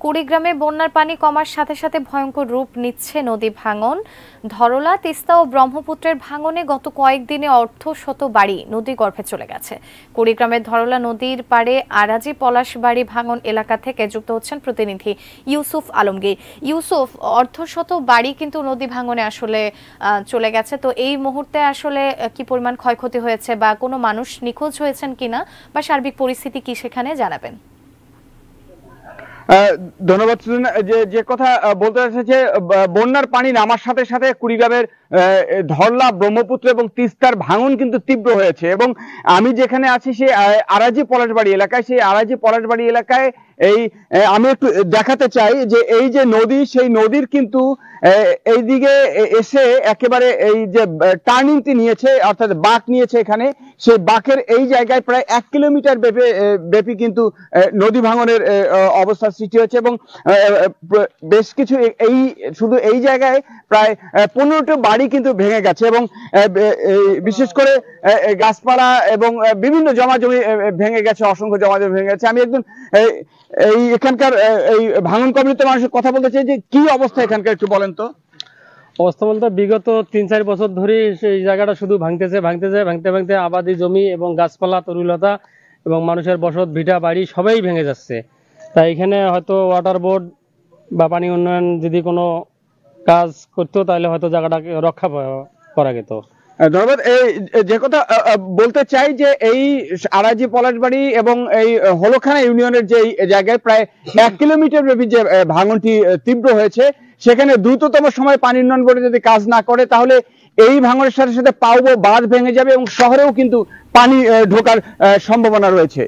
কুড়িগ্রামে বন্যার পানি কমার সাথে সাথে ভয়ঙ্কর রূপ নিচ্ছে নদী ভাঙন। ধরলা, তিস্তা ও ব্রহ্মপুত্রের ভাঙনে গত কয়েকদিনে অর্ধশত বাড়ি নদীগর্ভে চলে গেছে। কুড়িগ্রামের ধরলা নদীর পাড়ে আরাজি পলাশবাড়ি ভাঙন এলাকা থেকে যুক্ত হচ্ছেন প্রতিনিধি ইউসুফ আলমগীর। ইউসুফ, অর্ধশত বাড়ি কিন্তু নদী ভাঙনে আসলে চলে গেছে, তো এই মুহূর্তে আসলে কি পরিমাণ ক্ষয়ক্ষতি হয়েছে বা কোনো মানুষ নিখোঁজ হয়েছেন কিনা বা সার্বিক পরিস্থিতি কি সেখানে জানাবেন। ধন্যবাদ। যে কথা বলতে চাইছে, বন্যার পানি নামার সাথে সাথে কুড়িগ্রামের ধরলা, ব্রহ্মপুত্র এবং তিস্তার ভাঙন কিন্তু তীব্র হয়েছে। এবং আমি যেখানে আছি সেই আরাজি পলাশবাড়ি এলাকায়, সেই আরাজি পলাশবাড়ি এলাকায় আমি একটু দেখাতে চাই যে এই যে নদী, সেই নদীর কিন্তু এইদিকে এসে একেবারে এই যে টার্নিংটি নিয়েছে, অর্থাৎ বাঁক নিয়েছে এখানে, সেই বাঁকের এই জায়গায় প্রায় 1 কিলোমিটার ব্যাপী কিন্তু নদী ভাঙনের অবস্থা সৃষ্টি হয়েছে। এবং বেশ কিছু শুধু এই জায়গায় প্রায় 15টি বাড়ি কিন্তু ভেঙে গেছে। এবং বিশেষ করে গাছপালা এবং বিভিন্ন জমাজমি ভেঙে গেছে, অসংখ্য জমাজমি ভেঙে গেছে। আমি একজন এখানকার এই ভাঙন কবলিত মানুষের কথা বলতে চাই যে কি অবস্থা এখানকার, একটু বলেন তো। অবস্থা বলতে বিগত 3-4 বছর ধরে এই জায়গাটা শুধু ভাঙতে ভাঙতে আবাদি জমি এবং গাছপালা, তরুলতা এবং মানুষের বসত ভিটা বাড়ি সবাই ভেঙে যাচ্ছে। তাই এখানে হয়তো ওয়াটার বোর্ড বা পানি উন্নয়ন যদি কোনো কাজ করতো তাহলে হয়তো জায়গাটাকে রক্ষা করা যেত। ধন্যবাদ। যে কথা বলতে চাই যে এই আরাজি পলাশবাড়ি এবং এই হলখানা ইউনিয়নের যে জায়গায় প্রায় 1 কিলোমিটার ব্যাপী যে ভাঙনটি তীব্র হয়েছে, সেখানে দ্রুততম সময় পানি উন্নয়ন বোর্ড যদি কাজ না করে তাহলে এই ভাঙনের সাথে সাথে পাউবো বাঁধ ভেঙে যাবে এবং শহরেও কিন্তু পানি ঢোকার সম্ভাবনা রয়েছে।